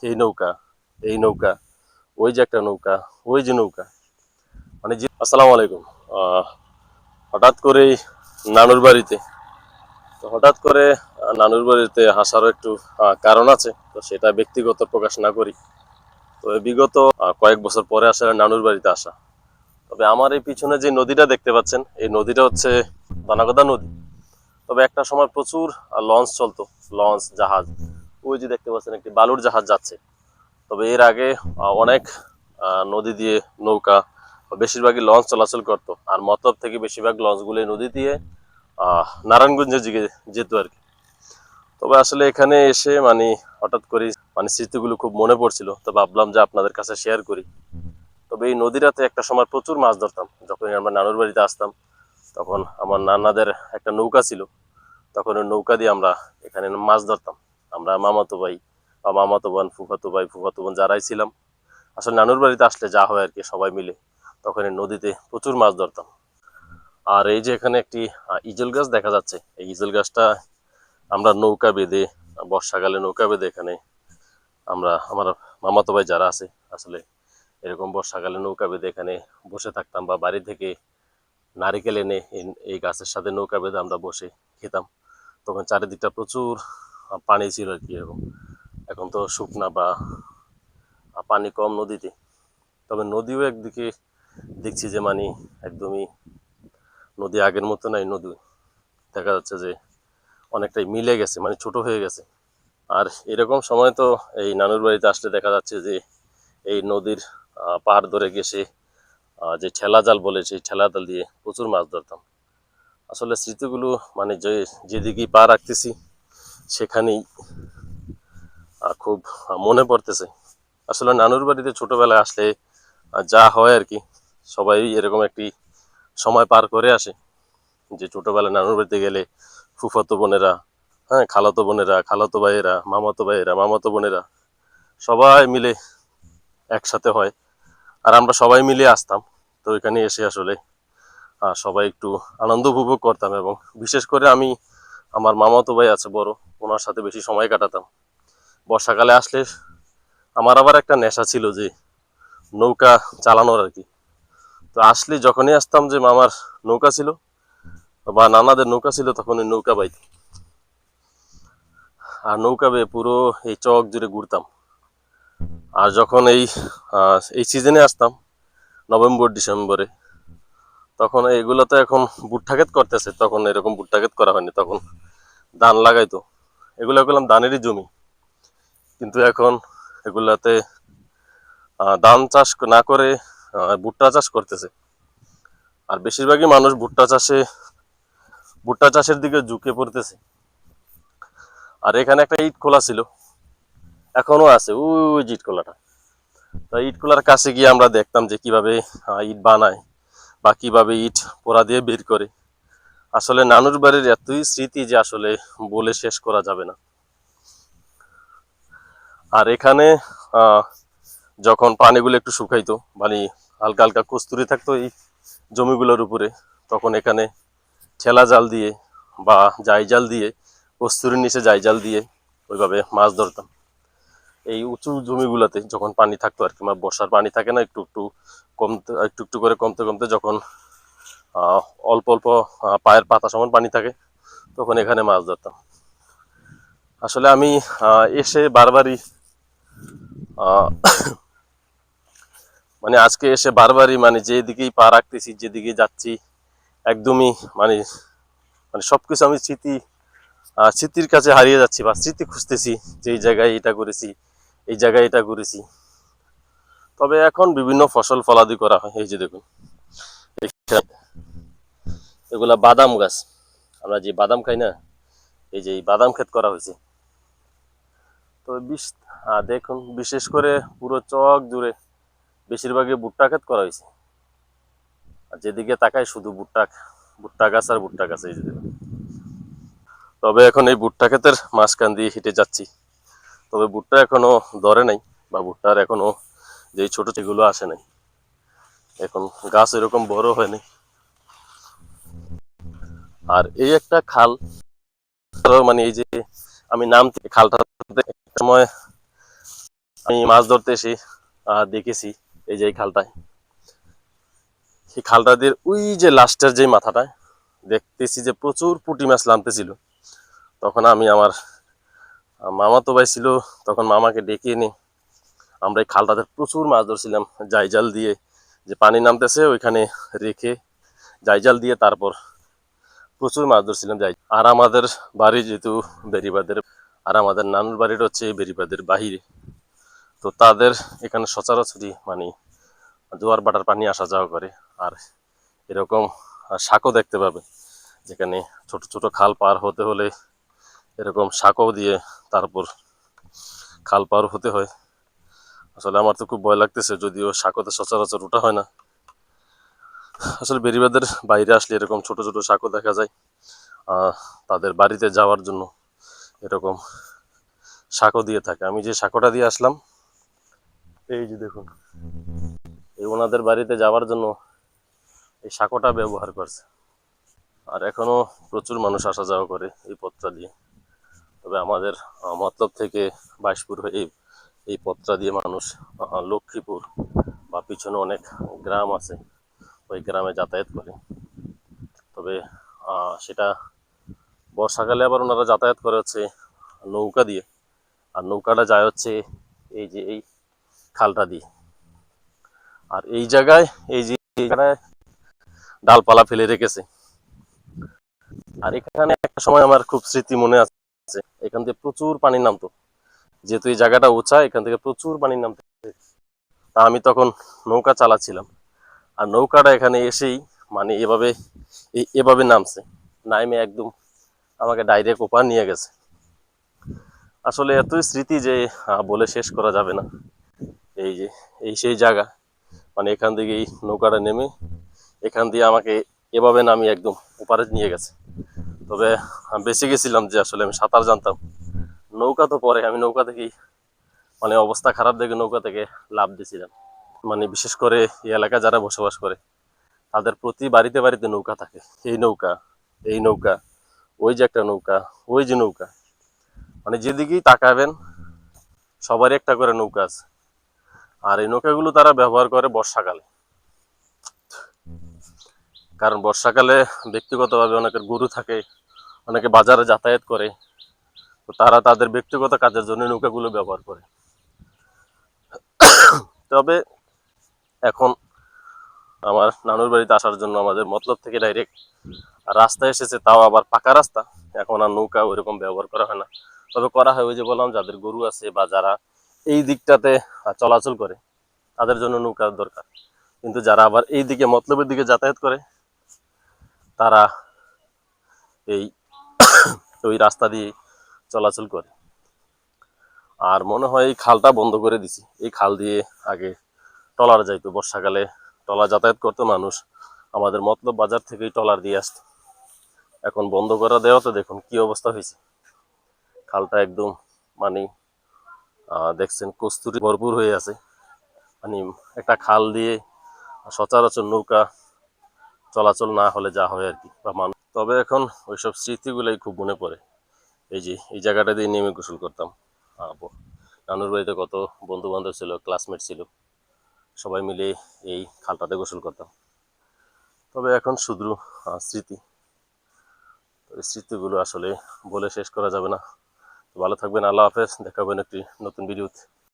এই নৌকা, এই নৌকা, ওই যে একটা নৌকা, ওই যে নৌকা, মানে যে আসসালামু আলাইকুম। হঠাৎ করেই নানুর বাড়িতে, তো হঠাৎ করে নানুর বাড়িতে আসারও একটু কারণ আছে, তো সেটা ব্যক্তিগত প্রকাশ না করি। তো এই বিগত কয়েক বছর পরে আসলে নানুর বাড়িতে আসা। তবে আমার এই পিছনে যে নদীটা দেখতে পাচ্ছেন, এই নদীটা হচ্ছে দানাগদা নদী। তবে একটা সময় প্রচুর লঞ্চ চলতো, লঞ্চ জাহাজ, ওই যে দেখতে পাচ্ছেন একটি বালুর জাহাজ যাচ্ছে। তবে এর আগে অনেক নদী দিয়ে নৌকা, বেশিরভাগই লঞ্চ চলাচল করতো, আর মতলব থেকে বেশিরভাগ লঞ্চগুলো নদী দিয়ে নারায়ণগঞ্জের দিকে যেত আর কি। তবে আসলে এখানে এসে মানে হঠাৎ করে মানে স্মৃতিগুলো খুব মনে পড়ছিল, তো ভাবলাম যে আপনাদের কাছে শেয়ার করি। তবে এই নদীটাতে একটা সময় প্রচুর মাছ ধরতাম, যখন আমরা নানুর বাড়িতে আসতাম তখন আমার নানাদের একটা নৌকা ছিল, তখন ওই নৌকা দিয়ে আমরা এখানে মাছ ধরতাম। আমরা মামাতো ভাই বা মামাতো বোন, ফুফাতো ভাই, ফুফাতো বোন যারাই ছিলাম, আসলে নানুর বাড়িতে আসলে যা হয় আর কি, সবাই মিলে তখন এই নদীতে প্রচুর মাছ ধরতাম। আর এই যে এখানে একটি ইজল গাছ দেখা যাচ্ছে, এই ইজল গাছটা আমরা নৌকা বেঁধে, বর্ষাকালে নৌকা বেঁধে এখানে আমরা, আমার মামাতো ভাই যারা আছে, আসলে এরকম বর্ষাকালে নৌকা বেঁধে এখানে বসে থাকতাম, বা বাড়ি থেকে নারিকেল এনে এই গাছের সাথে নৌকা বেঁধে আমরা বসে খেতাম। তখন চারিদিকটা প্রচুর পানি ছিল আর কি এরকম। এখন তো শুকনা বা পানি কম নদীতে। তবে নদীও একদিকে দেখছি যে মানে একদমই নদী আগের মতো নাই, নদী দেখা যাচ্ছে যে অনেকটাই মিলে গেছে, মানে ছোট হয়ে গেছে। আর এরকম সময় তো এই নানুর বাড়িতে আসলে দেখা যাচ্ছে যে এই নদীর পাড় ধরে গেছে যে ঠেলা জাল বলে, সেই ঠেলা জাল দিয়ে প্রচুর মাছ ধরতাম। আসলে স্মৃতিগুলো মানে যে যেদিকেই পা রাখতেছি সেখানেই খুব মনে পড়তেছে। আসলে নানুর বাড়িতে ছোটবেলায় আসলে যা হয় আর কি, সবাই এরকম একটি সময় পার করে আসে, যে ছোটবেলায় নানুর বাড়িতে গেলে ফুফাতো বোনেরা, হ্যাঁ, খালাতো বোনেরা, খালাতো ভাইয়েরা, মামাতো ভাইয়েরা, মামাতো বোনেরা সবাই মিলে একসাথে হয়, আর আমরা সবাই মিলে আসতাম। তো এখানে এসে আসলে সবাই একটু আনন্দ উপভোগ করতাম, এবং বিশেষ করে আমি, আমার মামাতো ভাই আছে বড়, ওনার সাথে বেশি সময় কাটাতাম। বর্ষাকালে আসলে আমার আবার একটা নেশা ছিল যে নৌকা চালানোর আর কি। তো আসলে যখনই আসতাম যে মামার নৌকা ছিল বা নানাদের নৌকা ছিল, তখন ওই নৌকা বাইতাম, আর নৌকা বেয়ে পুরো এই চক জুড়ে ঘুরতাম। আর যখন এই সিজনে আসতাম, নভেম্বর ডিসেম্বরে, তখন এগুলো তো এখন ভুট্টা ক্ষেত করতেছে, তখন এরকম ভুট্টা ক্ষেত করা হয়নি, তখন ধান লাগাইতো। এগুলো করলাম ধানেরই জমি, কিন্তু এখন এগুলাতে ধান চাষ না করে ভুট্টা চাষ করতেছে। আর বেশিরভাগই মানুষ ভুট্টা চাষের দিকে ঝুঁকে পড়তেছে। আর এখানে একটা ইট খোলা ছিল, এখনো আছে ওই যে ইট খোলাটা। তো ইট খোলার কাছে গিয়ে আমরা দেখতাম যে কিভাবে ইট বানায় বা কিভাবে ইট পোড়া দিয়ে বের করে। আসলে নানুর বাড়ির এতই স্মৃতি যে আসলে বলে শেষ করা যাবে না। আর এখানে আহ যখন পানিগুলো একটু শুকাইতো, মানে হালকা হালকা কস্তুরি থাকতো এই জমিগুলোর উপরে, তখন এখানে ঠেলা জাল দিয়ে বা জাই জাল দিয়ে, কস্তুরির নিচে জাই জাল দিয়ে ওইভাবে মাছ ধরতাম। এই উঁচু জমিগুলোতে যখন পানি থাকতো আর কি, মানে বর্ষার পানি থাকে না, একটু একটু কমতে, একটু একটু করে কমতে কমতে যখন আহ অল্প অল্প পায়ের পাতা সমান পানি থাকে, তখন এখানে মাছ ধরতাম। আসলে আমি এসে বারবারই আহ মানে আজকে এসে বারবারই মানে যেদিকেই পা রাখতেছি, যেদিকে যাচ্ছি, একদমই মানে, মানে সবকিছু আমি স্মৃতির কাছে হারিয়ে যাচ্ছি, বা স্মৃতি খুঁজতেছি যে এই জায়গায় এটা করেছি, এই জায়গায় এটা করেছি। তবে এখন বিভিন্ন ফসল ফলাদি করা হয়, এই যে দেখুন এগুলা বাদাম গাছ, আমরা যে বাদাম খাই না, এই যে এই বাদাম ক্ষেত করা হয়েছে। তো দেখুন বিশেষ করে পুরো চক জুড়ে বেশিরভাগই ভুট্টা ক্ষেত করা হয়েছে, আর যেদিকে তাকাই শুধু ভুট্টা, ভুট্টা গাছ আর ভুট্টা গাছ, এই যে দেখুন। তবে এখন এই ভুট্টা ক্ষেতের মাঝখান দিয়ে হেঁটে যাচ্ছি, তবে ভুট্টা এখনো ধরে নাই, বা ভুট্টার এখনো যেই ছোট সেগুলো আসে নাই, এখন গাছ এরকম বড় হয়নি। আর এই একটা খাল, মানে এই যে আমি নাম খালটা এক সময় আমি মাছ ধরতে এসে দেখেছি এই যে এই খালটায়, এই খালটা দিয়ে ওই যে লাস্টের যে মাথাটায় দেখতেছি যে প্রচুর পুঁটি মাছ নামতেছিল। তখন আমি আমার মামাতো ভাই ছিল, তখন মামাকে ডেকে এনে আমরা এই খালটাতে প্রচুর মাছ ধরছিলাম জাই জাল দিয়ে, যে পানি নামতেছে ওইখানে রেখে জাই জাল দিয়ে তারপর প্রচুর মাছ ধরছিলাম যাই। আর আমাদের বাড়ি যেহেতু বেড়িবাঁধের, আর আমাদের নানুর বাড়িটা হচ্ছে বেড়িবাঁধের বাহিরে, তো তাদের এখানে সচরাচরই মানে জোয়ার বাটার পানি আসা যাওয়া করে। আর এরকম সাঁকো দেখতে পাবে, যেখানে ছোট ছোট খাল পার হতে হলে এরকম সাঁকো দিয়ে তারপর খাল পার হতে হয়। আসলে আমার তো খুব ভয় লাগতেছে, যদিও সাঁকোতে সচরাচর ওঠা হয় না। আসলে বেড়িবাঁধের বাইরে আসলে এরকম ছোট ছোট সাঁকো দেখা যায় তাদের বাড়িতে যাওয়ার জন্য, এরকম সাঁকো দিয়ে থাকে। আমি যে সাঁকোটা দিয়ে আসলাম, এই যে দেখুন, এই ওনাদের বাড়িতে যাওয়ার জন্য এই সাঁকোটা ব্যবহার করছে। আর এখনো প্রচুর মানুষ আসা যাওয়া করে এই পথটা দিয়ে। তবে আমাদের মতলব থেকে বাইশপুর হয়ে এই পথটা দিয়ে মানুষ লক্ষ্মীপুর বা পিছনে অনেক গ্রাম আছে, ওই গ্রামে যাতায়াত করে। তবে সেটা বর্ষাকালে আবার ওনারা যাতায়াত করে হচ্ছে নৌকা দিয়ে, আর নৌকাটা যায় হচ্ছে এই যে এই খালটা দিয়ে। আর এই জায়গায় এই যে এখানে ডালপালা ফেলে রেখেছে। আর এখানে একটা সময় আমার খুব স্মৃতি মনে আছে, এখান থেকে প্রচুর পানি নামতো, যেহেতু এই জায়গাটা উঁচা, এখান থেকে প্রচুর পানি নামতো। তা আমি তখন নৌকা চালাচ্ছিলাম, আর নৌকাটা এখানে এসেই মানে এভাবে নামছে, নামে একদম আমাকে ডাইরেক্ট ওপার নিয়ে গেছে। আসলে এতই স্মৃতি যে বলে শেষ করা যাবে না। এই যে এই সেই জায়গা, মানে এখান থেকে এই নৌকাটা নেমে এখান দিয়ে আমাকে এভাবে নামিয়ে একদম ওপারে নিয়ে গেছে। তবে আমি বেঁচে গেছিলাম, যে আসলে আমি সাঁতার জানতাম। নৌকা তো পরে আমি নৌকা থেকেই মানে অবস্থা খারাপ দেখে নৌকা থেকে লাফ দিয়েছিলাম। মানে বিশেষ করে এই এলাকায় যারা বসবাস করে তাদের প্রতি বাড়িতে বাড়িতে নৌকা থাকে। এই নৌকা, এই নৌকা, ওই যে একটা নৌকা, ওই যে নৌকা, মানে যেদিকেই তাকাবেন সবারই একটা করে নৌকা আছে। আর এই নৌকাগুলো তারা ব্যবহার করে বর্ষাকালে, কারণ বর্ষাকালে ব্যক্তিগতভাবে অনেকের গরু থাকে, অনেকে বাজারে যাতায়াত করে, তো তারা তাদের ব্যক্তিগত কাজের জন্য নৌকাগুলো ব্যবহার করে। তবে এখন আমার নানুর বাড়িতে আসার জন্য আমাদের মতলব থেকে ডাইরেক্ট রাস্তা এসেছে, তাও আবার পাকা রাস্তা। এখন আর নৌকা ওইরকম ব্যবহার করা হয় না। তবে করা হয় ওই যে বললাম, যাদের গরু আছে বা যারা এই দিকটাতে চলাচল করে তাদের জন্য নৌকার দরকার। কিন্তু যারা আবার এই দিকে মতলবের দিকে যাতায়াত করে তারা এই ওই রাস্তা দিয়ে চলাচল করে। আর মনে হয় এই খালটা বন্ধ করে দিছি। এই খাল দিয়ে আগে ট্রলার যাইতো, বর্ষাকালে ট্রলার যাতায়াত করতো মানুষ, আমাদের মতলব বাজার থেকেই ট্রলার দিয়ে আসতো। এখন বন্ধ করে দেওয়াতে দেখুন কি অবস্থা হয়েছে। খালটা একদম মানে দেখছেন কস্তুরি ভরপুর হয়ে আছে। মানে একটা খাল দিয়ে সচরাচর নৌকা চলাচল না হলে যা হয় আর কি, বা মানুষ। তবে এখন ওইসব স্মৃতিগুলোই খুব মনে পড়ে। এই যে এই জায়গাটা দিয়ে নেমে গোসল করতাম। নানুর বাড়িতে কত বন্ধু বান্ধব ছিল, ক্লাসমেট ছিল, সবাই মিলে এই খালটাতে গোসল করতাম। তবে এখন শুধু স্মৃতি। ওই স্মৃতিগুলো আসলে বলে শেষ করা যাবে না। ভালো থাকবেন, আল্লাহ হাফেজ, দেখা হবে একটি নতুন ভিডিওতে।